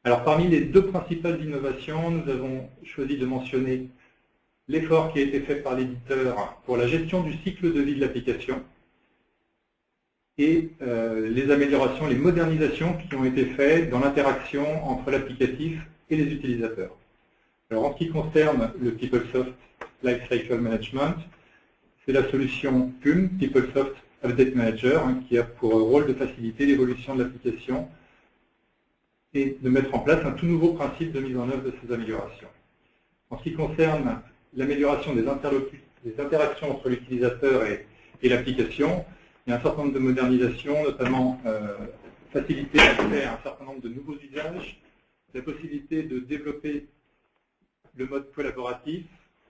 Alors parmi les deux principales innovations, nous avons choisi de mentionner l'effort qui a été fait par l'éditeur pour la gestion du cycle de vie de l'application et les améliorations, les modernisations qui ont été faites dans l'interaction entre l'applicatif et les utilisateurs. Alors en ce qui concerne le PeopleSoft Lifecycle Management, c'est la solution PUM, PeopleSoft Update Manager, qui a pour rôle de faciliter l'évolution de l'application et de mettre en place un tout nouveau principe de mise en œuvre de ces améliorations. En ce qui concerne l'amélioration des interactions entre l'utilisateur et l'application, il y a un certain nombre de modernisations, notamment faciliter l'accès à un certain nombre de nouveaux usages, la possibilité de développer le mode collaboratif,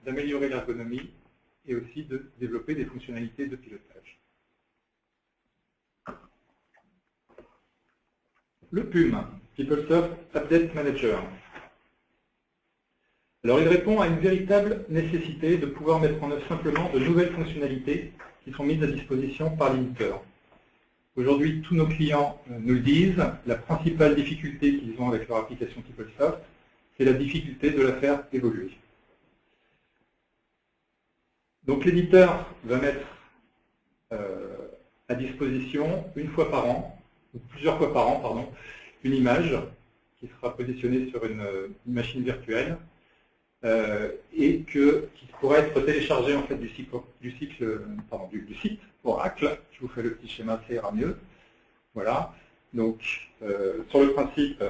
d'améliorer l'ergonomie et aussi de développer des fonctionnalités de pilotage. Le PUM, PeopleSoft Update Manager. Alors il répond à une véritable nécessité de pouvoir mettre en œuvre simplement de nouvelles fonctionnalités qui sont mises à disposition par l'éditeur. Aujourd'hui, tous nos clients nous le disent, la principale difficulté qu'ils ont avec leur application PeopleSoft, c'est la difficulté de la faire évoluer. Donc l'éditeur va mettre à disposition une fois par an, ou plusieurs fois par an, pardon, une image qui sera positionnée sur une machine virtuelle et qui pourra être téléchargée en fait du site Oracle. Je vous fais le petit schéma, ça ira mieux. Voilà. Donc sur le principe,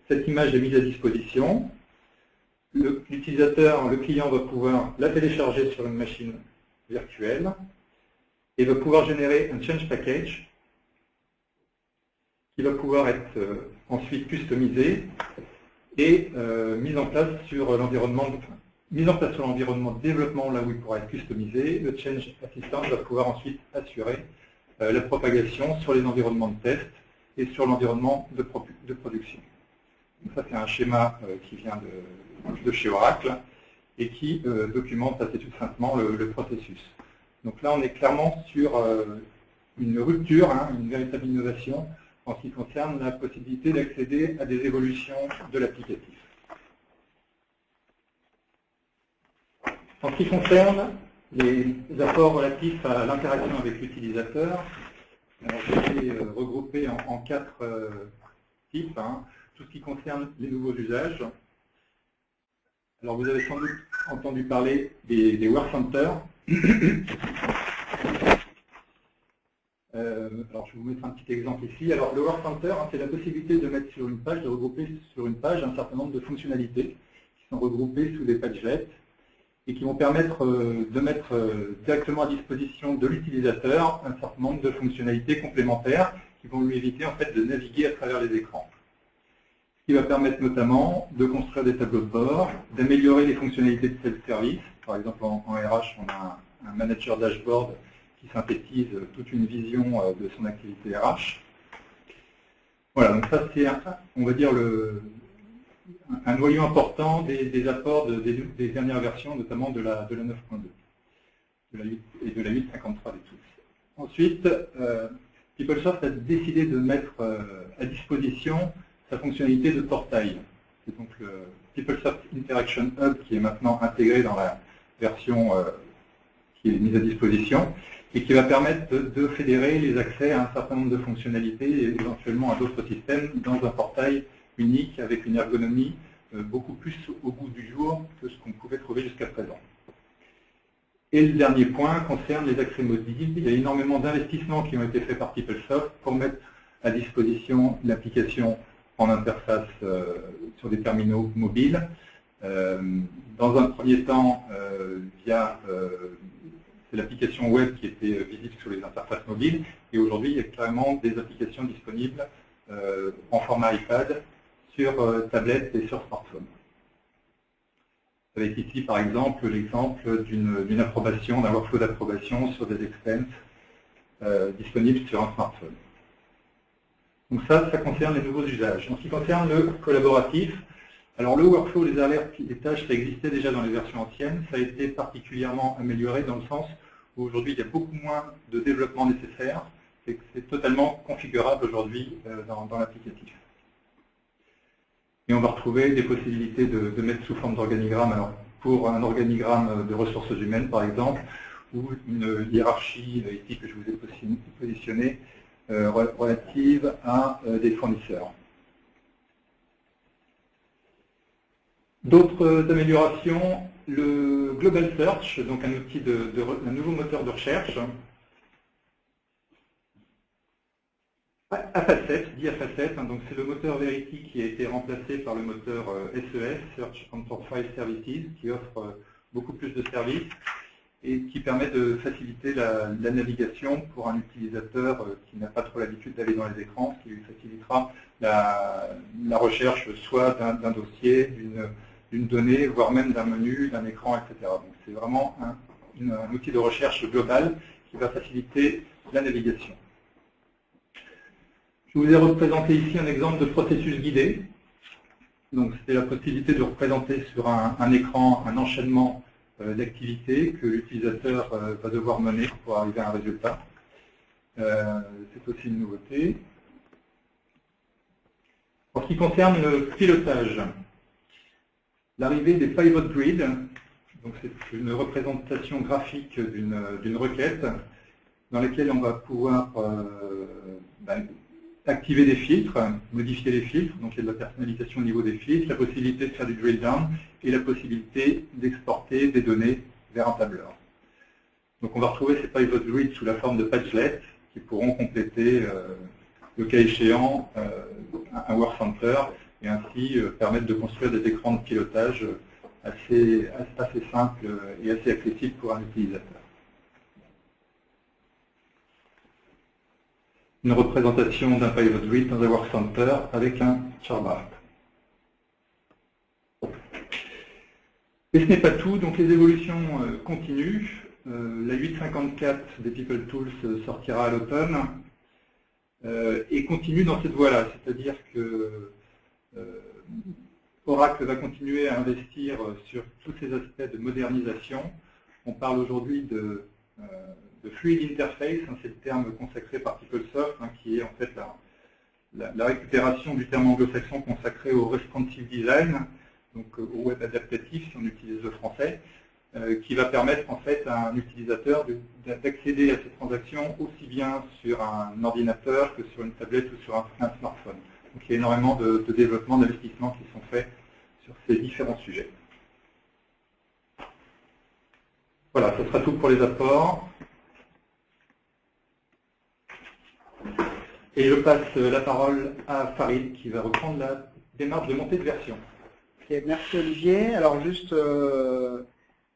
cette image est mise à disposition. L'utilisateur, le client va pouvoir la télécharger sur une machine virtuelle et va pouvoir générer un change package qui va pouvoir être ensuite customisé et mise en place sur l'environnement de développement là où il pourra être customisé. Le Change Assistant va pouvoir ensuite assurer la propagation sur les environnements de test et sur l'environnement de production. Donc ça, c'est un schéma qui vient de chez Oracle et qui documente assez tout simplement le processus. Donc là, on est clairement sur une rupture, une véritable innovation en ce qui concerne la possibilité d'accéder à des évolutions de l'applicatif. En ce qui concerne les apports relatifs à l'interaction avec l'utilisateur, j'ai été regroupé en quatre types. Tout ce qui concerne les nouveaux usages. Alors vous avez sans doute entendu parler des Workcenters. Alors je vais vous mettre un petit exemple ici. Alors le Workcenter, c'est la possibilité de mettre sur une page, de regrouper sur une page un certain nombre de fonctionnalités qui sont regroupées sous des pagelets et qui vont permettre de mettre directement à disposition de l'utilisateur un certain nombre de fonctionnalités complémentaires qui vont lui éviter en fait de naviguer à travers les écrans. Ce qui va permettre notamment de construire des tableaux de bord, d'améliorer les fonctionnalités de self-service. Par exemple, en RH, on a un manager dashboard qui synthétise toute une vision de son activité RH. Voilà, donc ça c'est, on va dire, un noyau important des apports des dernières versions, notamment de la 9.2 et de la 8.53 des tools. Ensuite, PeopleSoft a décidé de mettre à disposition sa fonctionnalité de portail. C'est donc le PeopleSoft Interaction Hub qui est maintenant intégré dans la version qui est mise à disposition et qui va permettre de fédérer les accès à un certain nombre de fonctionnalités et éventuellement à d'autres systèmes dans un portail unique avec une ergonomie beaucoup plus au goût du jour que ce qu'on pouvait trouver jusqu'à présent. Et le dernier point concerne les accès mobiles. Il y a énormément d'investissements qui ont été faits par PeopleSoft pour mettre à disposition l'application en interface sur des terminaux mobiles. Dans un premier temps, via l'application web qui était visible sur les interfaces mobiles, et aujourd'hui il y a carrément des applications disponibles en format iPad sur tablette et sur smartphone. Avec ici par exemple l'exemple d'une approbation, d'un workflow d'approbation sur des expenses disponibles sur un smartphone. Donc ça concerne les nouveaux usages. En ce qui concerne le collaboratif, alors le workflow, les alertes, les tâches, ça existait déjà dans les versions anciennes. Ça a été particulièrement amélioré dans le sens où aujourd'hui il y a beaucoup moins de développement nécessaire et que c'est totalement configurable aujourd'hui dans l'applicatif. Et on va retrouver des possibilités de mettre sous forme d'organigramme. Alors, pour un organigramme de ressources humaines, par exemple, ou une hiérarchie ici que je vous ai positionnée relative à des fournisseurs. D'autres améliorations, le Global Search, donc un outil un nouveau moteur de recherche, à facettes, dit à facettes, donc c'est le moteur Verity qui a été remplacé par le moteur SES, Search Enterprise Services, qui offre beaucoup plus de services et qui permet de faciliter la navigation pour un utilisateur qui n'a pas trop l'habitude d'aller dans les écrans, ce qui lui facilitera la recherche soit d'un dossier, d'une donnée, voire même d'un menu, d'un écran, etc. Donc c'est vraiment un outil de recherche global qui va faciliter la navigation. Je vous ai représenté ici un exemple de processus guidé. Donc c'est la possibilité de représenter sur un écran un enchaînement d'activités que l'utilisateur va devoir mener pour arriver à un résultat. C'est aussi une nouveauté. En ce qui concerne le pilotage, l'arrivée des pivot grids, donc c'est une représentation graphique d'une requête dans laquelle on va pouvoir activer des filtres, modifier les filtres, donc il y a de la personnalisation au niveau des filtres, la possibilité de faire du drill down et la possibilité d'exporter des données vers un tableur. Donc on va retrouver ces pivot grids sous la forme de pagelets qui pourront compléter, le cas échéant, un workcenter et ainsi permettre de construire des écrans de pilotage assez simples et assez accessibles pour un utilisateur. Une représentation d'un pivot grid dans un workcenter avec un chart. Et ce n'est pas tout, donc les évolutions continuent. La 8.54 des People Tools sortira à l'automne et continue dans cette voie-là, c'est-à-dire que Oracle va continuer à investir sur tous ces aspects de modernisation. On parle aujourd'hui de fluid interface, c'est le terme consacré par PeopleSoft, qui est en fait la récupération du terme anglo-saxon consacré au responsive design, donc au web adaptatif si on utilise le français, qui va permettre en fait à un utilisateur d'accéder à ces transactions aussi bien sur un ordinateur que sur une tablette ou sur un smartphone. Donc il y a énormément de développement, d'investissements qui sont faits sur ces différents sujets. Voilà, ce sera tout pour les apports. Et je passe la parole à Farid qui va reprendre la démarche de montée de version. Okay, merci Olivier. Alors juste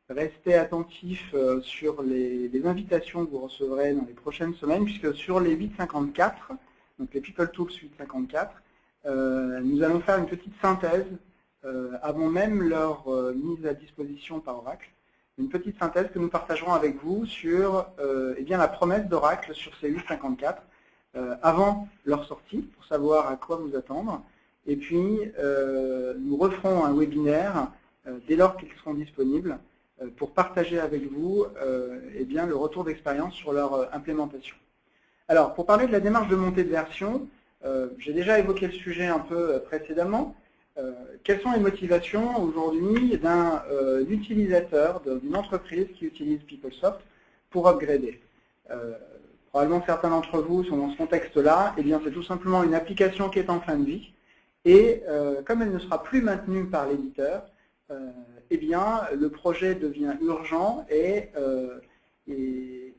restez attentifs sur les invitations que vous recevrez dans les prochaines semaines, puisque sur les 8.54, donc les People Tools 8.54, nous allons faire une petite synthèse avant même leur mise à disposition par Oracle. Une petite synthèse que nous partagerons avec vous sur eh bien, la promesse d'Oracle sur ces 8.54 avant leur sortie, pour savoir à quoi vous attendre. Et puis, nous referons un webinaire dès lors qu'ils seront disponibles pour partager avec vous eh bien, le retour d'expérience sur leur implémentation. Alors, pour parler de la démarche de montée de version, j'ai déjà évoqué le sujet un peu précédemment. Quelles sont les motivations aujourd'hui d'un utilisateur, d'une entreprise qui utilise PeopleSoft pour upgrader? Probablement certains d'entre vous sont dans ce contexte-là. Eh bien, c'est tout simplement une application qui est en fin de vie. Et comme elle ne sera plus maintenue par l'éditeur, eh bien, le projet devient urgent et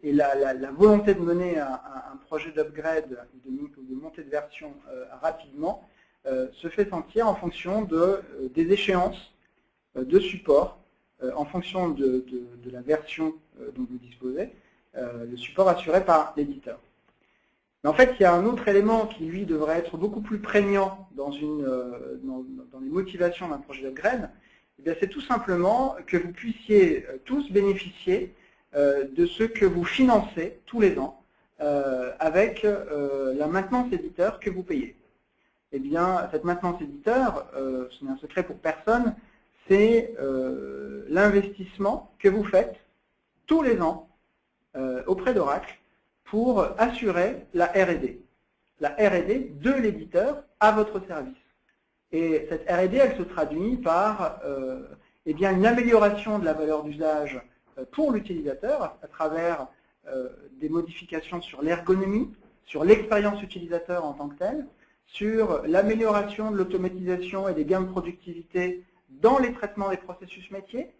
la volonté de mener un projet d'upgrade ou de montée de version rapidement se fait sentir en fonction des échéances de support, en fonction de la version dont vous disposez, le support assuré par l'éditeur. Mais en fait, il y a un autre élément qui, lui, devrait être beaucoup plus prégnant dans les motivations d'un projet d'upgrade. C'est tout simplement que vous puissiez tous bénéficier de ce que vous financez tous les ans avec la maintenance éditeur que vous payez. Eh bien, cette maintenance éditeur, ce n'est un secret pour personne, c'est l'investissement que vous faites tous les ans auprès d'Oracle pour assurer la R&D de l'éditeur à votre service. Et cette R&D, elle se traduit par eh bien, une amélioration de la valeur d'usage pour l'utilisateur à travers des modifications sur l'ergonomie, sur l'expérience utilisateur en tant que telle, sur l'amélioration de l'automatisation et des gains de productivité dans les traitements des processus métiers.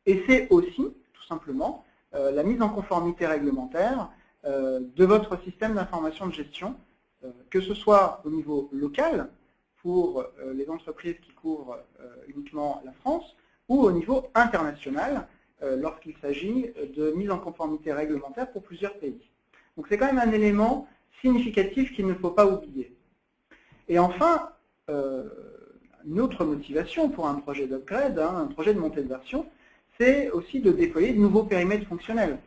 Et c'est aussi, tout simplement, la mise en conformité réglementaire de votre système d'information de gestion, que ce soit au niveau local, pour les entreprises qui couvrent uniquement la France, ou au niveau international, lorsqu'il s'agit de mise en conformité réglementaire pour plusieurs pays. Donc c'est quand même un élément significatif qu'il ne faut pas oublier. Et enfin, une autre motivation pour un projet d'upgrade, un projet de montée de version, c'est aussi de déployer de nouveaux périmètres fonctionnels.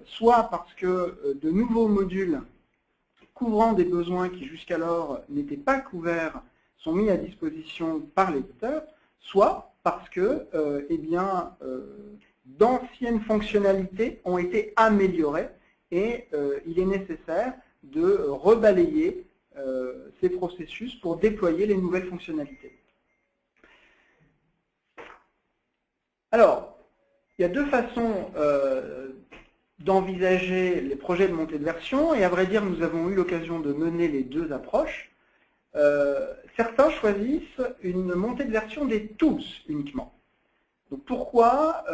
Soit parce que de nouveaux modules couvrant des besoins qui jusqu'alors n'étaient pas couverts sont mis à disposition par l'éditeur, soit parce que eh bien, d'anciennes fonctionnalités ont été améliorées et il est nécessaire de rebalayer ces processus pour déployer les nouvelles fonctionnalités. Alors, il y a deux façons d'envisager les projets de montée de version, et à vrai dire, nous avons eu l'occasion de mener les deux approches. Certains choisissent une montée de version des tools uniquement. Donc pourquoi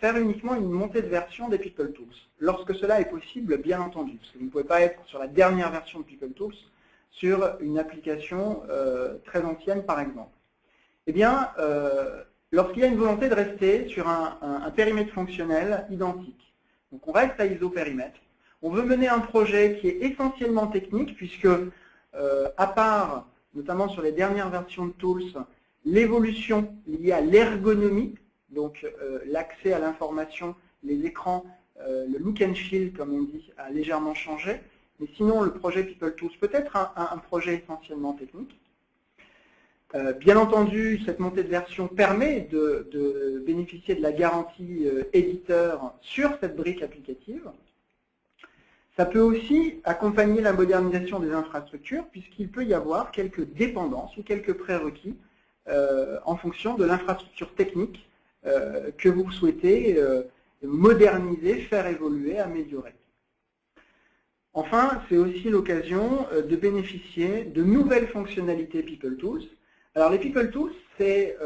faire uniquement une montée de version des People Tools? Lorsque cela est possible, bien entendu, parce que vous ne pouvez pas être sur la dernière version de People Tools sur une application très ancienne, par exemple. Eh bien, lorsqu'il y a une volonté de rester sur un périmètre fonctionnel identique, donc on reste à ISO périmètre, on veut mener un projet qui est essentiellement technique, puisque à part, notamment sur les dernières versions de Tools, l'évolution liée à l'ergonomie, donc l'accès à l'information, les écrans, le look and feel, comme on dit, a légèrement changé. Mais sinon, le projet People Tools peut être un projet essentiellement technique. Bien entendu, cette montée de version permet de bénéficier de la garantie éditeur sur cette brique applicative. Ça peut aussi accompagner la modernisation des infrastructures, puisqu'il peut y avoir quelques dépendances ou quelques prérequis en fonction de l'infrastructure technique que vous souhaitez moderniser, faire évoluer, améliorer. Enfin, c'est aussi l'occasion de bénéficier de nouvelles fonctionnalités People Tools. Alors les People Tools, c'est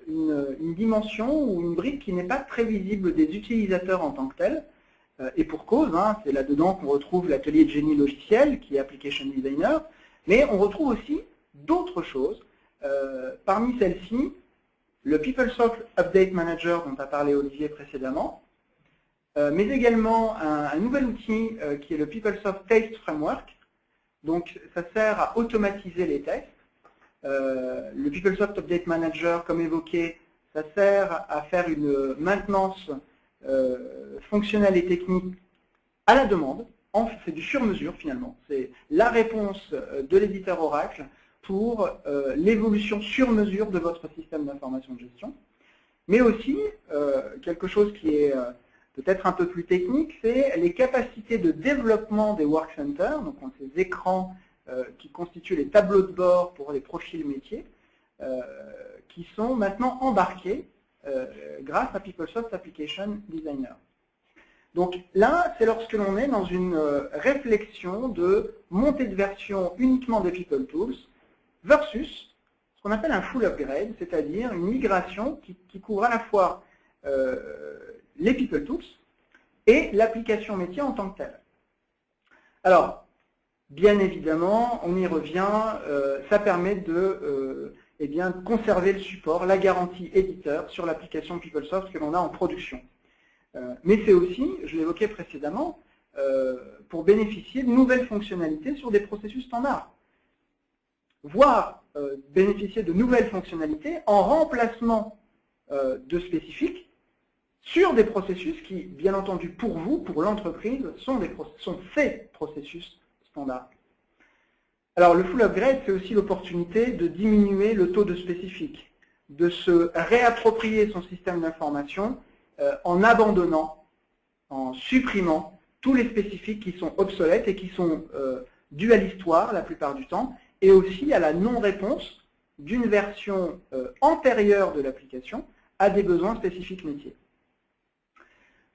une dimension ou une brique qui n'est pas très visible des utilisateurs en tant que tels, et pour cause, c'est là-dedans qu'on retrouve l'atelier de génie logiciel, qui est Application Designer, mais on retrouve aussi d'autres choses. Parmi celles-ci, le PeopleSoft Update Manager dont a parlé Olivier précédemment, mais également un nouvel outil qui est le PeopleSoft Test Framework. Donc ça sert à automatiser les tests. Le PeopleSoft Update Manager, comme évoqué, ça sert à faire une maintenance fonctionnelle et technique à la demande. C'est du sur-mesure finalement. C'est la réponse de l'éditeur Oracle pour l'évolution sur mesure de votre système d'information de gestion. Mais aussi, quelque chose qui est peut-être un peu plus technique, c'est les capacités de développement des Work Centers, donc ces écrans qui constituent les tableaux de bord pour les profils métiers, qui sont maintenant embarqués grâce à PeopleSoft Application Designer. Donc là, c'est lorsque l'on est dans une réflexion de montée de version uniquement des People Tools versus ce qu'on appelle un full upgrade, c'est-à-dire une migration qui couvre à la fois les People Tools et l'application métier en tant que telle. Alors, bien évidemment, on y revient, ça permet de conserver le support, la garantie éditeur sur l'application PeopleSoft que l'on a en production. Mais c'est aussi, je l'évoquais précédemment, pour bénéficier de nouvelles fonctionnalités sur des processus standards. Voire bénéficier de nouvelles fonctionnalités en remplacement de spécifiques sur des processus qui, bien entendu, pour vous, pour l'entreprise, sont ces processus standards. Alors, le full upgrade, c'est aussi l'opportunité de diminuer le taux de spécifiques, de se réapproprier son système d'information en abandonnant, en supprimant tous les spécifiques qui sont obsolètes et qui sont dus à l'histoire la plupart du temps, et aussi à la non-réponse d'une version antérieure de l'application à des besoins spécifiques métiers.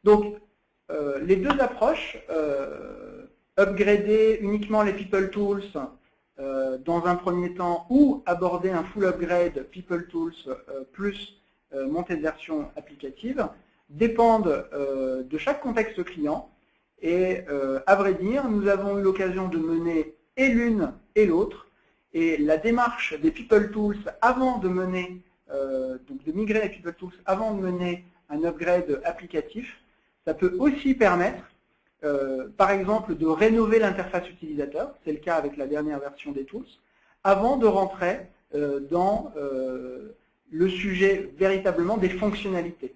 Donc, les deux approches, upgrader uniquement les People Tools dans un premier temps ou aborder un full upgrade People Tools plus montée de version applicative, dépendent de chaque contexte client. Et à vrai dire, nous avons eu l'occasion de mener et l'une et l'autre. Et la démarche des People Tools avant de mener, donc de migrer les People Tools avant de mener un upgrade applicatif, ça peut aussi permettre, par exemple, de rénover l'interface utilisateur, c'est le cas avec la dernière version des tools, avant de rentrer dans le sujet véritablement des fonctionnalités.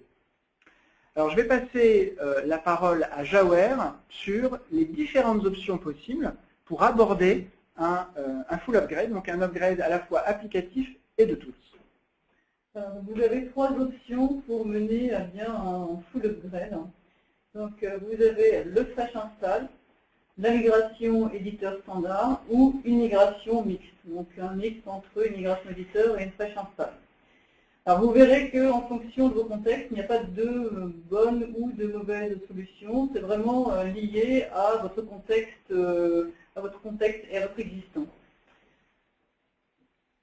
Alors je vais passer la parole à Jawer sur les différentes options possibles pour aborder un full upgrade, donc un upgrade à la fois applicatif et de tools. Vous avez trois options pour mener à bien un full upgrade. Donc vous avez le fresh install, la migration éditeur standard ou une migration mixte. Donc un mix entre une migration éditeur et une fresh install. Alors vous verrez qu'en fonction de vos contextes, il n'y a pas de bonne ou de mauvaise solution. C'est vraiment lié à votre contexte et à votre existant.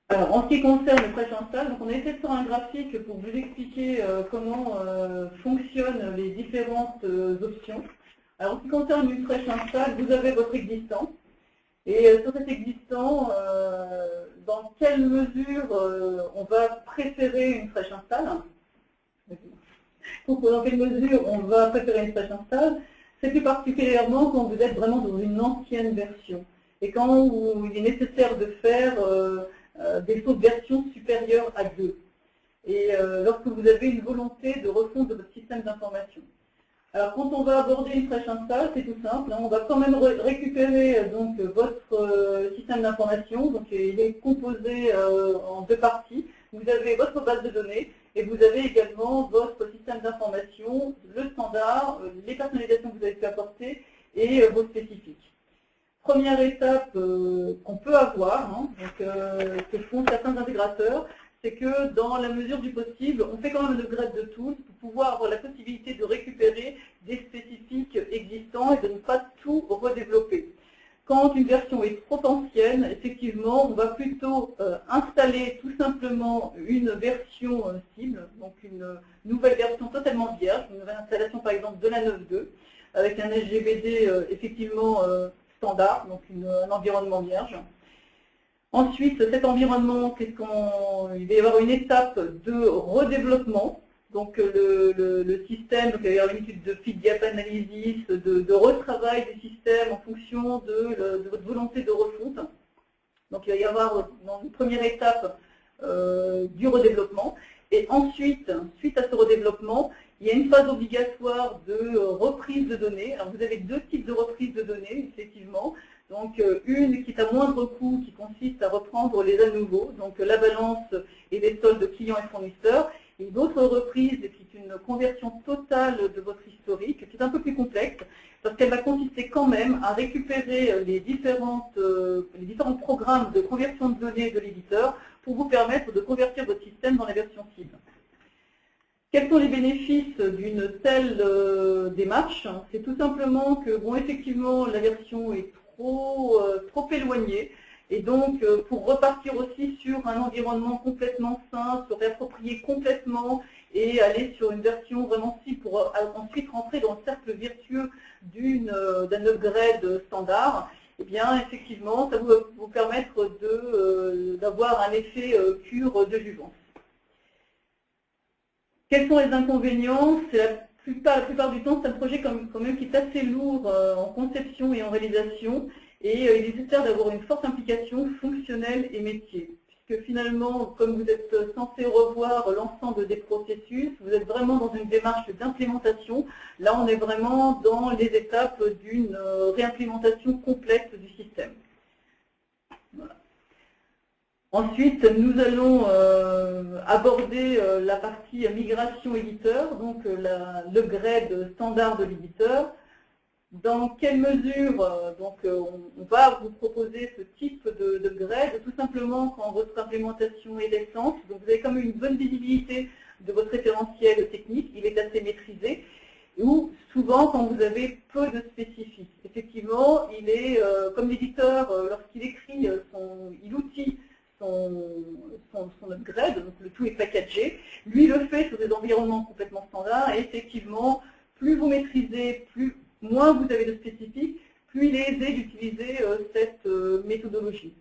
Alors, en ce qui concerne le fresh install, donc on a essayé de faire un graphique pour vous expliquer comment fonctionnent les différentes options. Alors, en ce qui concerne une fresh install, vous avez votre existant. Et sur cet existant, dans quelle mesure on va préférer une fresh install? Donc, dans quelle mesure on va préférer une fresh install? C'est plus particulièrement quand vous êtes vraiment dans une ancienne version. Et quand il est nécessaire de faire des sauts de version supérieures à 2. Et lorsque vous avez une volonté de refonte de votre système d'information. Alors quand on va aborder une fresh install, c'est tout simple, hein, on va quand même récupérer donc votre système d'information. Donc il est composé en deux parties. Vous avez votre base de données et vous avez également votre système d'information, le standard, les personnalisations que vous avez pu apporter et vos spécifiques. Première étape qu'on peut avoir, hein, donc, que font certains intégrateurs, c'est que dans la mesure du possible, on fait quand même le upgrade de tools pour pouvoir avoir la possibilité de récupérer des spécifiques existants et de ne pas tout redévelopper. Quand une version est trop ancienne, effectivement, on va plutôt installer tout simplement une version cible, donc une nouvelle version totalement vierge, une nouvelle installation par exemple de la 9.2, avec un SGBD effectivement standard, donc un environnement vierge. Ensuite, cet environnement, il va y avoir une étape de redéveloppement. Donc le système, donc il va y avoir une étude de feed gap analysis, de retravail du système en fonction de votre volonté de refonte. Donc il va y avoir dans une première étape du redéveloppement. Et ensuite, suite à ce redéveloppement, il y a une phase obligatoire de reprise de données. Alors vous avez deux types de reprise de données, effectivement. Donc une qui est à moindre coût, qui consiste à reprendre les à nouveau, donc la balance et les soldes clients et fournisseurs. Et une autre reprise qui est une conversion totale de votre historique, qui est un peu plus complexe, parce qu'elle va consister quand même à récupérer les différents programmes de conversion de données de l'éditeur pour vous permettre de convertir votre système dans la version cible. Quels sont les bénéfices d'une telle démarche? C'est tout simplement que, bon, effectivement, la version est trop éloignée. Et donc, pour repartir aussi sur un environnement complètement sain, se réapproprier complètement et aller sur une version vraiment cible pour ensuite rentrer dans le cercle vertueux d'un upgrade standard, eh bien, effectivement, ça va vous permettre d'avoir un effet cure de juvence. Quels sont les inconvénients? C'est la plupart du temps, c'est un projet quand même qui est assez lourd en conception et en réalisation. Et il est nécessaire d'avoir une forte implication fonctionnelle et métier. Puisque finalement, comme vous êtes censé revoir l'ensemble des processus, vous êtes vraiment dans une démarche d'implémentation. Là, on est vraiment dans les étapes d'une réimplémentation complète du système. Voilà. Ensuite, nous allons aborder la partie migration éditeur, donc l'upgrade standard de l'éditeur. Dans quelle mesure on va vous proposer ce type d'upgrade? Tout simplement quand votre implémentation est récente, donc vous avez quand même une bonne visibilité de votre référentiel technique, il est assez maîtrisé, ou souvent quand vous avez peu de spécifiques. Effectivement, il est, comme l'éditeur, lorsqu'il écrit, il outille son upgrade, donc le tout est packagé, lui le fait sur des environnements complètement standards, et effectivement, plus vous maîtrisez, moins vous avez de spécifiques, plus il est aisé d'utiliser cette méthodologie.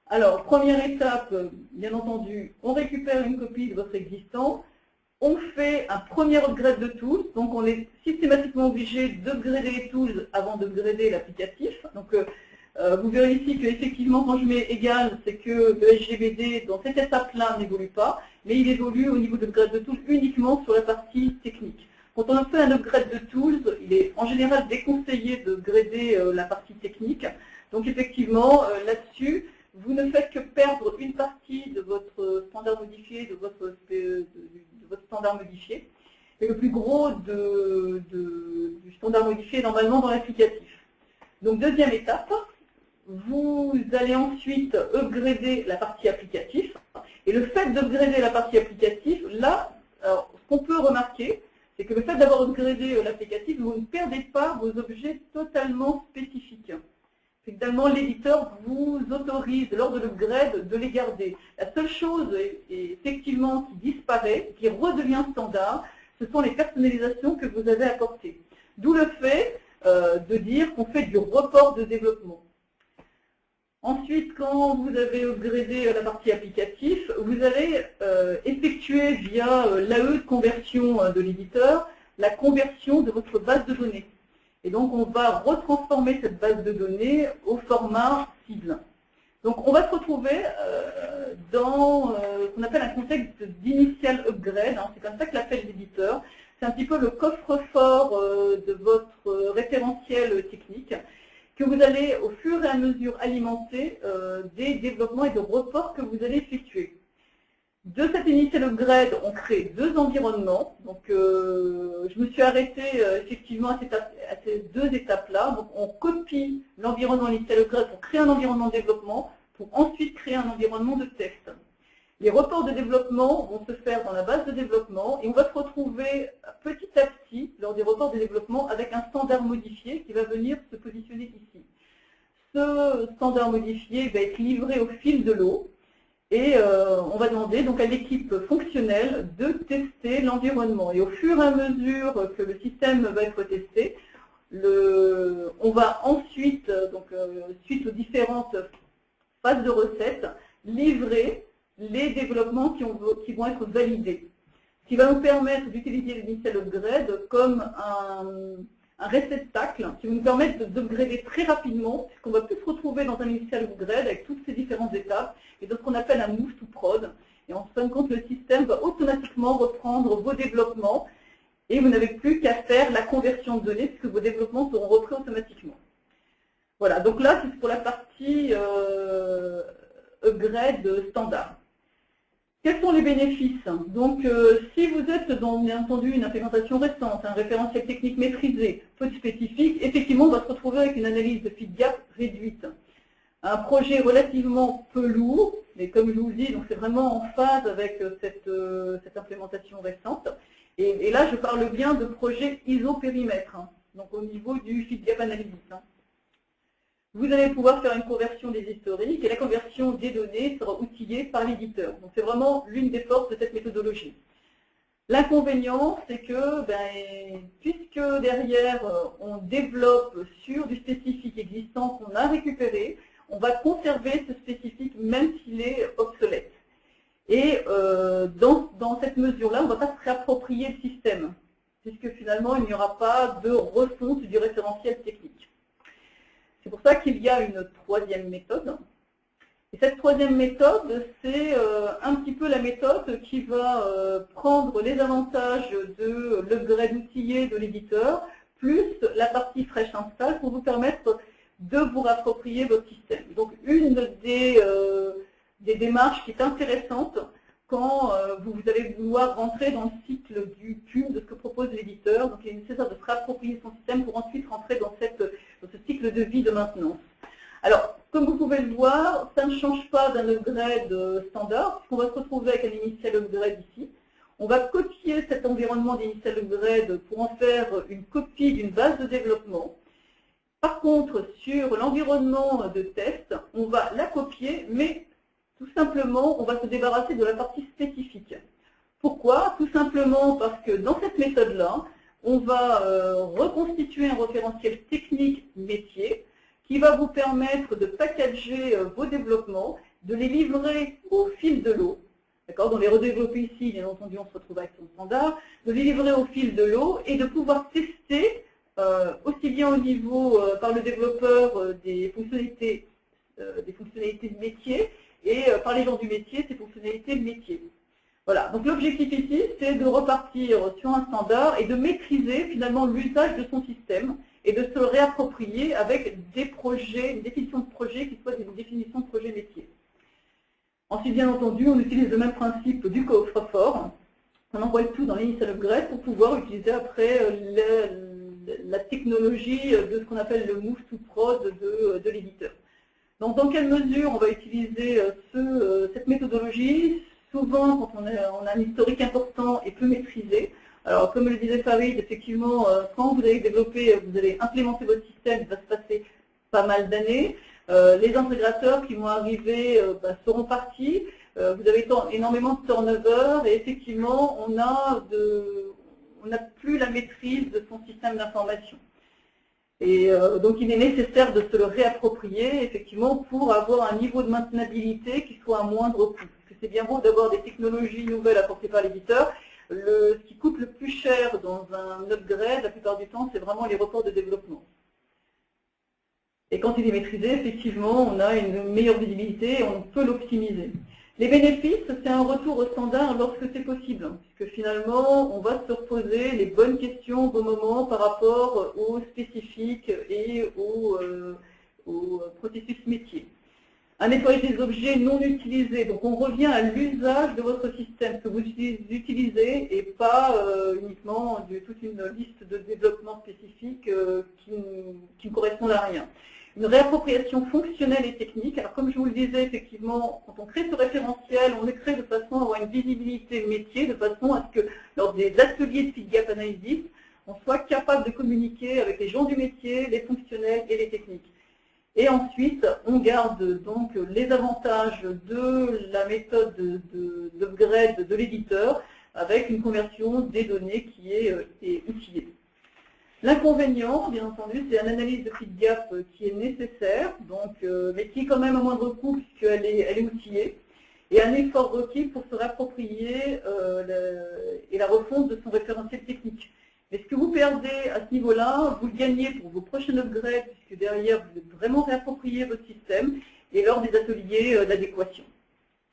Alors, première étape, bien entendu, on récupère une copie de votre existant, on fait un premier upgrade de tools, donc on est systématiquement obligé d'upgrader les tools avant d'upgrader l'applicatif. Donc, vous verrez ici qu'effectivement, quand je mets égal, c'est que le SGBD, dans cette étape-là, n'évolue pas, mais il évolue au niveau de l'upgrade de tools uniquement sur la partie technique. Quand on fait un upgrade de tools, il est en général déconseillé de grader la partie technique. Donc effectivement, là-dessus, vous ne faites que perdre une partie de votre standard modifié, de votre standard modifié. Et le plus gros du standard modifié est normalement dans l'applicatif. Donc deuxième étape, vous allez ensuite upgrader la partie applicative. Et le fait d'upgrader la partie applicative, là, alors, ce qu'on peut remarquer, c'est que le fait d'avoir upgradé l'applicatif, vous ne perdez pas vos objets totalement spécifiques. Finalement, l'éditeur vous autorise, lors de l'upgrade, de les garder. La seule chose, effectivement, qui disparaît, qui redevient standard, ce sont les personnalisations que vous avez apportées. D'où le fait de dire qu'on fait du report de développement. Ensuite, quand vous avez upgradé la partie applicative, vous allez effectuer via l'AE de conversion de l'éditeur la conversion de votre base de données. Et donc, on va retransformer cette base de données au format cible. Donc, on va se retrouver dans ce qu'on appelle un contexte d'initial upgrade. Hein, c'est comme ça que l'appelle l'éditeur. C'est un petit peu le coffre-fort de votre référentiel technique, que vous allez au fur et à mesure alimenter des développements et de reports que vous allez effectuer. De cet initial upgrade, on crée deux environnements. Donc, je me suis arrêtée effectivement à ces deux étapes-là. Donc, on copie l'environnement initial upgrade pour créer un environnement de développement, pour ensuite créer un environnement de test. Les reports de développement vont se faire dans la base de développement et on va se retrouver petit à petit, lors des reports de développement, avec un standard modifié qui va venir se positionner ici. Ce standard modifié va être livré au fil de l'eau et on va demander donc à l'équipe fonctionnelle de tester l'environnement. Et au fur et à mesure que le système va être testé, on va ensuite, suite aux différentes phases de recettes, livrer les développements qui vont être validés. Ce qui va nous permettre d'utiliser l'initial upgrade comme un réceptacle qui va nous permettre d'upgrader très rapidement, puisqu'on va plus se retrouver dans un initial upgrade avec toutes ces différentes étapes, et dans ce qu'on appelle un move to prod. Et en fin de compte, le système va automatiquement reprendre vos développements, et vous n'avez plus qu'à faire la conversion de données, puisque vos développements seront repris automatiquement. Voilà, donc là, c'est pour la partie upgrade standard. Quels sont les bénéfices? Donc, si vous êtes dans, bien entendu, une implémentation récente, un référentiel technique maîtrisé, peu de spécifique, effectivement, on va se retrouver avec une analyse de fit gap réduite. Un projet relativement peu lourd, mais comme je vous le dis, c'est vraiment en phase avec cette implémentation récente. Et là, je parle bien de projet ISO-périmètre, hein, donc au niveau du fit gap analysis. Hein. Vous allez pouvoir faire une conversion des historiques et la conversion des données sera outillée par l'éditeur. Donc c'est vraiment l'une des forces de cette méthodologie. L'inconvénient, c'est que puisque derrière on développe sur du spécifique existant qu'on a récupéré, on va conserver ce spécifique même s'il est obsolète. Et dans cette mesure-là, on ne va pas se réapproprier le système, puisque finalement il n'y aura pas de refonte du référentiel technique. C'est pour ça qu'il y a une troisième méthode. Et cette troisième méthode, c'est un petit peu la méthode qui va prendre les avantages de l'upgrade outillé de l'éditeur, plus la partie fresh install pour vous permettre de vous rapproprier votre système. Donc une des démarches qui est intéressante quand vous allez vouloir rentrer dans le cycle du PUM de ce que propose l'éditeur. Donc il est nécessaire de se réapproprier son système pour ensuite rentrer dans ce cycle de vie de maintenance. Alors, comme vous pouvez le voir, ça ne change pas d'un upgrade standard, puisqu'on va se retrouver avec un initial upgrade ici. On va copier cet environnement d'initial upgrade pour en faire une copie d'une base de développement. Par contre, sur l'environnement de test, on va la copier, mais tout simplement, on va se débarrasser de la partie spécifique. Pourquoi? Tout simplement parce que dans cette méthode-là, on va reconstituer un référentiel technique métier qui va vous permettre de packager vos développements, de les livrer au fil de l'eau. D'accord, donc les redévelopper ici, bien entendu, on se retrouve avec son standard, de les livrer au fil de l'eau et de pouvoir tester aussi bien au niveau par le développeur des fonctionnalités de métier et par les gens du métier, ces fonctionnalités de métier. Voilà, donc l'objectif ici, c'est de repartir sur un standard et de maîtriser finalement l'usage de son système et de se le réapproprier avec des projets, une définition de projet qui soit une définition de projet métier. Ensuite, bien entendu, on utilise le même principe du coffre-fort. On envoie tout dans l'initial upgrade pour pouvoir utiliser après la technologie de ce qu'on appelle le move to prod de l'éditeur. Donc, dans quelle mesure on va utiliser cette méthodologie? Souvent, quand on a un historique important et peu maîtrisé. Alors, comme le disait Farid, effectivement, quand vous allez développer, vous allez implémenter votre système, il va se passer pas mal d'années. Les intégrateurs qui vont arriver seront partis. Vous avez énormément de turnover et effectivement, on n'a plus la maîtrise de son système d'information. Et donc, il est nécessaire de se le réapproprier, effectivement, pour avoir un niveau de maintenabilité qui soit à moindre coût. Parce que c'est bien beau d'avoir des technologies nouvelles apportées par l'éditeur. Ce qui coûte le plus cher dans un upgrade, la plupart du temps, c'est vraiment les reports de développement. Et quand il est maîtrisé, effectivement, on a une meilleure visibilité et on peut l'optimiser. Les bénéfices, c'est un retour au standard lorsque c'est possible, puisque finalement, on va se reposer les bonnes questions au bon moment par rapport aux spécifiques et aux processus métiers. Un nettoyage des objets non utilisés, donc on revient à l'usage de votre système que vous utilisez et pas uniquement toute une liste de développement spécifiques qui ne correspondent à rien. Une réappropriation fonctionnelle et technique. Alors comme je vous le disais, effectivement, quand on crée ce référentiel, on le crée de façon à avoir une visibilité métier, de façon à ce que lors des ateliers de Fit Gap Analysis, on soit capable de communiquer avec les gens du métier, les fonctionnels et les techniques. Et ensuite, on garde donc les avantages de la méthode d'upgrade de l'éditeur avec une conversion des données qui est outillée. L'inconvénient, bien entendu, c'est une analyse de fit gap qui est nécessaire, donc, mais qui est quand même à moindre coût puisqu'elle est outillée, et un effort requis pour se réapproprier et la refonte de son référentiel technique. Mais ce que vous perdez à ce niveau-là, vous le gagnez pour vos prochains upgrades, puisque derrière, vous devez vraiment réapproprier votre système, et lors des ateliers d'adéquation.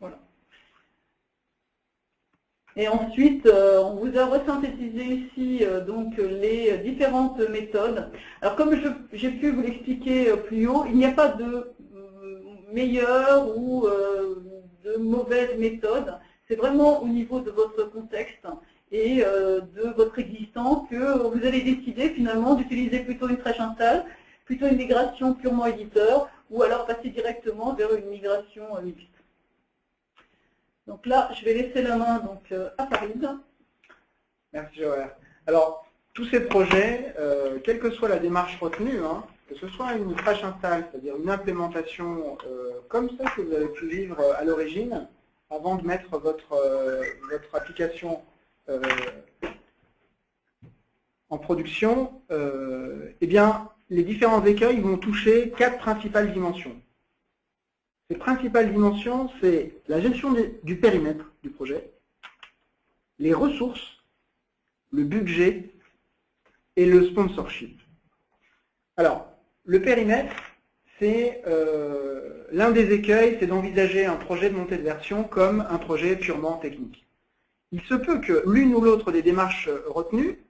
Voilà. Et ensuite, on vous a resynthétisé ici donc, les différentes méthodes. Alors comme j'ai pu vous l'expliquer plus haut, il n'y a pas de meilleure ou de mauvaise méthode. C'est vraiment au niveau de votre contexte et de votre existant que vous allez décider finalement d'utiliser plutôt une fraîche install, plutôt une migration purement éditeur, ou alors passer directement vers une migration mixte. Donc là, je vais laisser la main donc, à Farid. Merci Joël. Alors, tous ces projets, quelle que soit la démarche retenue, hein, que ce soit une crash install, c'est-à-dire une implémentation comme celle que vous avez pu vivre à l'origine, avant de mettre votre application en production, eh bien, les différents écueils vont toucher 4 principales dimensions. Les principales dimensions, c'est la gestion du périmètre du projet, les ressources, le budget et le sponsorship. Alors, le périmètre, c'est l'un des écueils, c'est d'envisager un projet de montée de version comme un projet purement technique. Il se peut que l'une ou l'autre des démarches retenues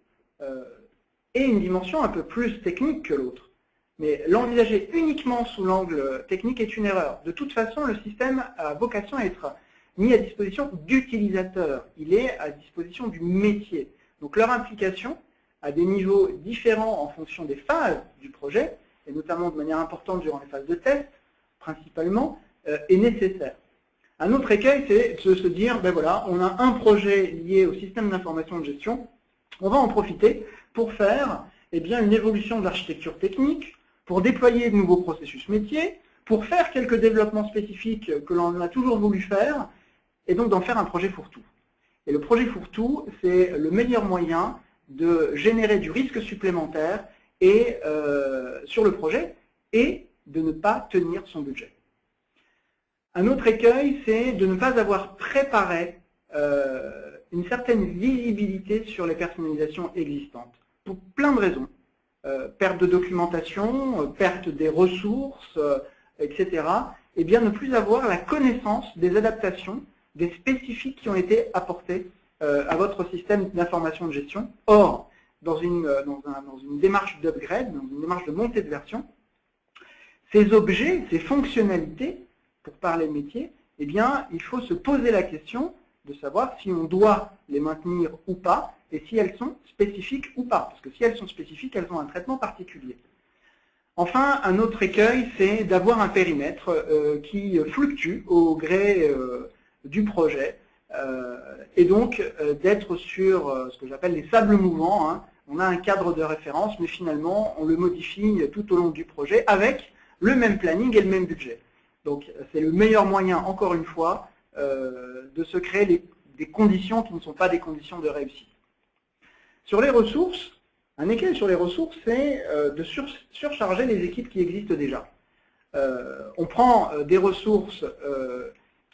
ait une dimension un peu plus technique que l'autre. Mais l'envisager uniquement sous l'angle technique est une erreur. De toute façon, le système a vocation à être ni à disposition d'utilisateurs, il est à disposition du métier. Donc leur implication à des niveaux différents en fonction des phases du projet, et notamment de manière importante durant les phases de test, principalement, est nécessaire. Un autre écueil, c'est de se dire, ben voilà, on a un projet lié au système d'information de gestion, on va en profiter pour faire une évolution de l'architecture technique, pour déployer de nouveaux processus métiers, pour faire quelques développements spécifiques que l'on a toujours voulu faire, et donc d'en faire un projet fourre-tout. Et le projet fourre-tout, c'est le meilleur moyen de générer du risque supplémentaire sur le projet et de ne pas tenir son budget. Un autre écueil, c'est de ne pas avoir préparé une certaine visibilité sur les personnalisations existantes, pour plein de raisons. Perte de documentation, perte des ressources, etc. Et bien ne plus avoir la connaissance des adaptations, des spécifiques qui ont été apportés à votre système d'information de gestion. Or, dans une démarche d'upgrade, dans une démarche de montée de version, ces objets, ces fonctionnalités, pour parler métier, eh bien, il faut se poser la question de savoir si on doit les maintenir ou pas, et si elles sont spécifiques ou pas. Parce que si elles sont spécifiques, elles ont un traitement particulier. Enfin, un autre écueil, c'est d'avoir un périmètre qui fluctue au gré du projet, et donc d'être sur ce que j'appelle les sables mouvants. Hein. On a un cadre de référence, mais finalement, on le modifie tout au long du projet avec le même planning et le même budget. Donc, c'est le meilleur moyen, encore une fois, de se créer des conditions qui ne sont pas des conditions de réussite. Sur les ressources, un écueil sur les ressources, c'est de surcharger les équipes qui existent déjà. On prend des ressources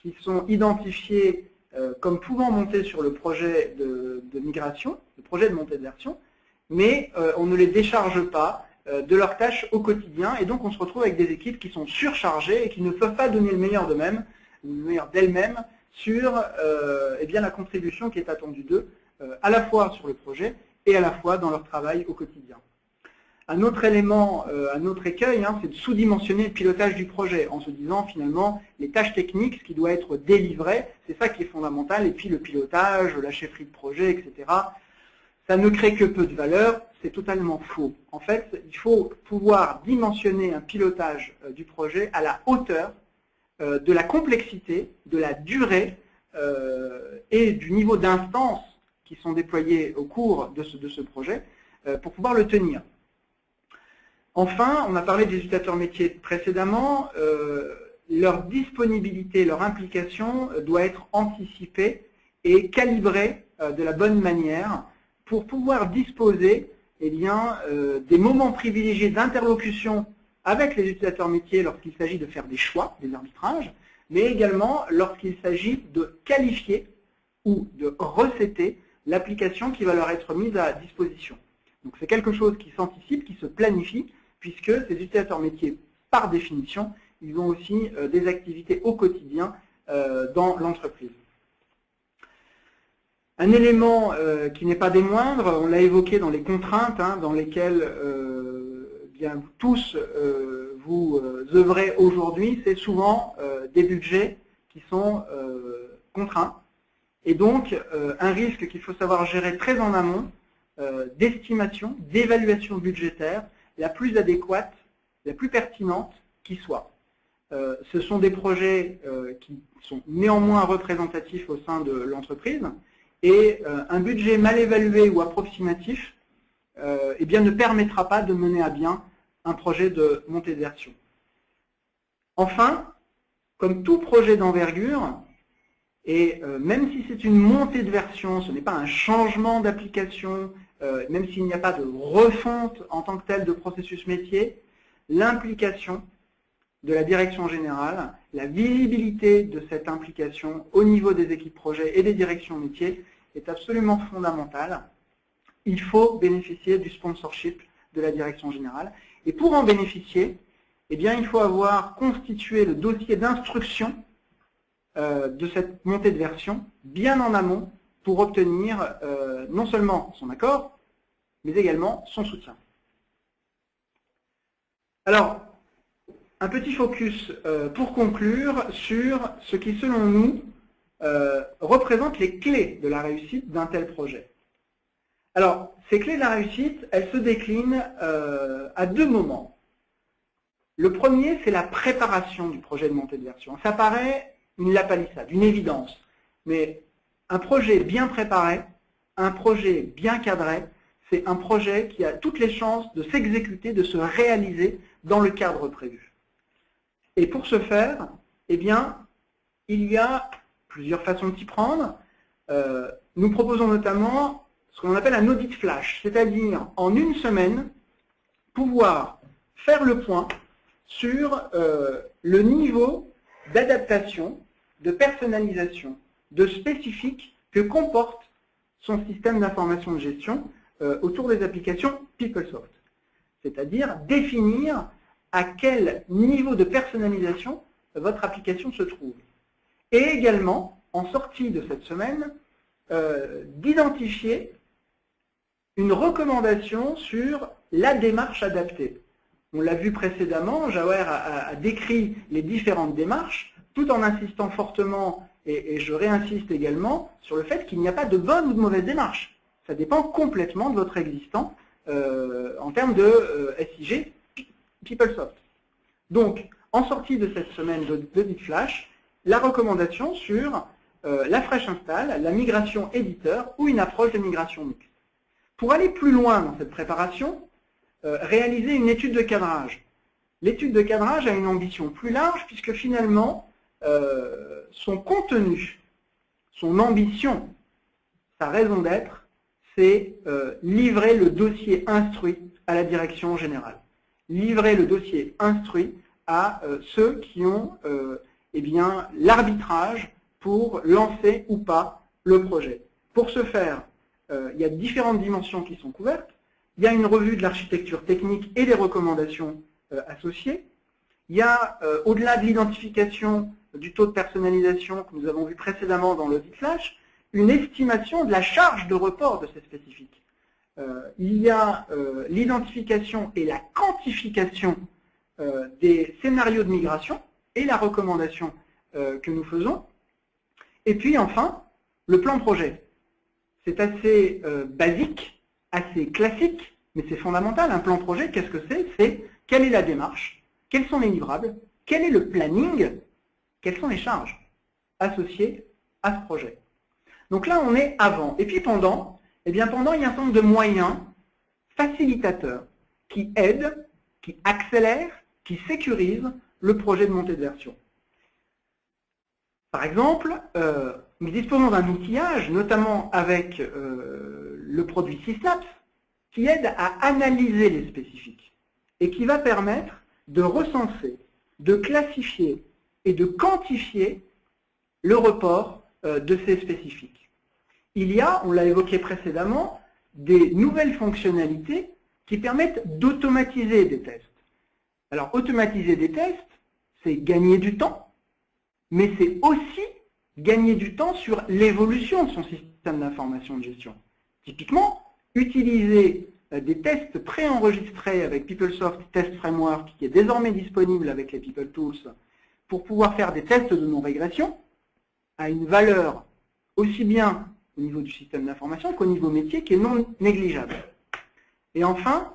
qui sont identifiées comme pouvant monter sur le projet de migration, le projet de montée de version, mais on ne les décharge pas de leurs tâches au quotidien, et donc on se retrouve avec des équipes qui sont surchargées et qui ne peuvent pas donner le meilleur d'eux-mêmes, ou le meilleur d'elles-mêmes, sur la contribution qui est attendue d'eux, à la fois sur le projet et à la fois dans leur travail au quotidien. Un autre élément, un autre écueil, hein, c'est de sous-dimensionner le pilotage du projet, en se disant finalement les tâches techniques, ce qui doit être délivré, c'est ça qui est fondamental, et puis le pilotage, la chefferie de projet, etc., ça ne crée que peu de valeur, c'est totalement faux. En fait, il faut pouvoir dimensionner un pilotage du projet à la hauteur de la complexité, de la durée et du niveau d'instance qui sont déployés au cours de ce projet pour pouvoir le tenir. Enfin, on a parlé des utilisateurs métiers précédemment, leur disponibilité, leur implication doit être anticipée et calibrée de la bonne manière pour pouvoir disposer des moments privilégiés d'interlocution avec les utilisateurs métiers lorsqu'il s'agit de faire des choix, des arbitrages, mais également lorsqu'il s'agit de qualifier ou de recéter l'application qui va leur être mise à disposition. Donc c'est quelque chose qui s'anticipe, qui se planifie, puisque ces utilisateurs métiers, par définition, ils ont aussi des activités au quotidien dans l'entreprise. Un élément qui n'est pas des moindres, on l'a évoqué dans les contraintes, hein, dans lesquelles tous vous œuvrez aujourd'hui, c'est souvent des budgets qui sont contraints. Et donc, un risque qu'il faut savoir gérer très en amont, d'estimation, d'évaluation budgétaire, la plus adéquate, la plus pertinente qui soit. Ce sont des projets qui sont néanmoins représentatifs au sein de l'entreprise, et un budget mal évalué ou approximatif ne permettra pas de mener à bien un projet de montée de version. Enfin, comme tout projet d'envergure, et même si c'est une montée de version, ce n'est pas un changement d'application, même s'il n'y a pas de refonte en tant que telle de processus métier, l'implication de la direction générale, la visibilité de cette implication au niveau des équipes projets et des directions métiers est absolument fondamentale. Il faut bénéficier du sponsorship de la direction générale. Et pour en bénéficier, il faut avoir constitué le dossier d'instruction de cette montée de version bien en amont pour obtenir non seulement son accord, mais également son soutien. Alors, un petit focus pour conclure sur ce qui, selon nous, représentent les clés de la réussite d'un tel projet. Alors, ces clés de la réussite, elles se déclinent à deux moments. Le premier, c'est la préparation du projet de montée de version. Ça paraît une lapalissade, une évidence, mais un projet bien préparé, un projet bien cadré, c'est un projet qui a toutes les chances de s'exécuter, de se réaliser dans le cadre prévu. Et pour ce faire, eh bien, il y a plusieurs façons de s'y prendre. Nous proposons notamment ce qu'on appelle un audit flash, c'est-à-dire en une semaine, pouvoir faire le point sur le niveau d'adaptation, de personnalisation, de spécifique que comporte son système d'information de gestion autour des applications PeopleSoft. C'est-à-dire définir à quel niveau de personnalisation votre application se trouve. Et également, en sortie de cette semaine, d'identifier une recommandation sur la démarche adaptée. On l'a vu précédemment, Jawer a décrit les différentes démarches, tout en insistant fortement, et je réinsiste également, sur le fait qu'il n'y a pas de bonne ou de mauvaise démarche. Ça dépend complètement de votre existant en termes de SIG PeopleSoft. Donc, en sortie de cette semaine d'audit flash, la recommandation sur la fresh install, la migration éditeur ou une approche de migration mixte. Pour aller plus loin dans cette préparation, réaliser une étude de cadrage. L'étude de cadrage a une ambition plus large puisque finalement, son contenu, son ambition, sa raison d'être, c'est livrer le dossier instruit à la direction générale. Livrer le dossier instruit à ceux qui ont eh bien, l'arbitrage pour lancer ou pas le projet. Pour ce faire, il y a différentes dimensions qui sont couvertes. Il y a une revue de l'architecture technique et des recommandations associées. Il y a, au-delà de l'identification du taux de personnalisation que nous avons vu précédemment dans l'audit flash, une estimation de la charge de report de ces spécifiques. Il y a l'identification et la quantification des scénarios de migration et la recommandation que nous faisons. Et puis enfin, le plan projet. C'est assez basique, assez classique, mais c'est fondamental. Un plan projet, qu'est-ce que c'est? C'est quelle est la démarche, quels sont les livrables, quel est le planning, quelles sont les charges associées à ce projet. Donc là, on est avant. Et puis pendant, eh bien pendant, il y a un certain nombre de moyens facilitateurs qui aident, qui accélèrent, qui sécurisent le projet de montée de version. Par exemple, nous disposons d'un outillage, notamment avec le produit Syslaps, qui aide à analyser les spécifiques et qui va permettre de recenser, de classifier et de quantifier le report de ces spécifiques. Il y a, on l'a évoqué précédemment, des nouvelles fonctionnalités qui permettent d'automatiser des tests. Alors, automatiser des tests, c'est gagner du temps, mais c'est aussi gagner du temps sur l'évolution de son système d'information de gestion. Typiquement, utiliser des tests préenregistrés avec PeopleSoft Test Framework, qui est désormais disponible avec les PeopleTools, pour pouvoir faire des tests de non-régression, a une valeur aussi bien au niveau du système d'information qu'au niveau métier qui est non négligeable. Et enfin,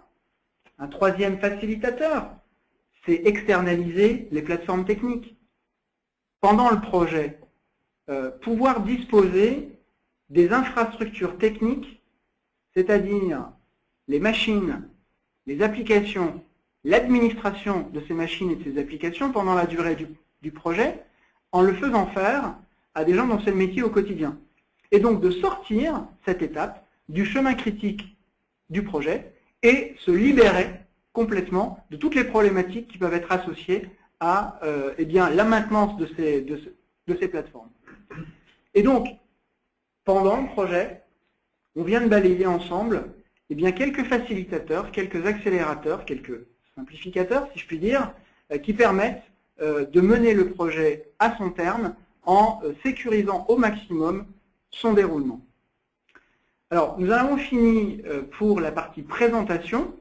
un troisième facilitateur, c'est externaliser les plateformes techniques. Pendant le projet, pouvoir disposer des infrastructures techniques, c'est-à-dire les machines, les applications, l'administration de ces machines et de ces applications pendant la durée du projet, en le faisant faire à des gens dont c'est le métier au quotidien. Et donc de sortir cette étape du chemin critique du projet et se libérer complètement de toutes les problématiques qui peuvent être associées à eh bien, la maintenance de ces plateformes. Et donc, pendant le projet, on vient de balayer ensemble eh bien, quelques facilitateurs, quelques accélérateurs, quelques simplificateurs, si je puis dire, qui permettent de mener le projet à son terme en sécurisant au maximum son déroulement. Alors, nous avons fini pour la partie présentation.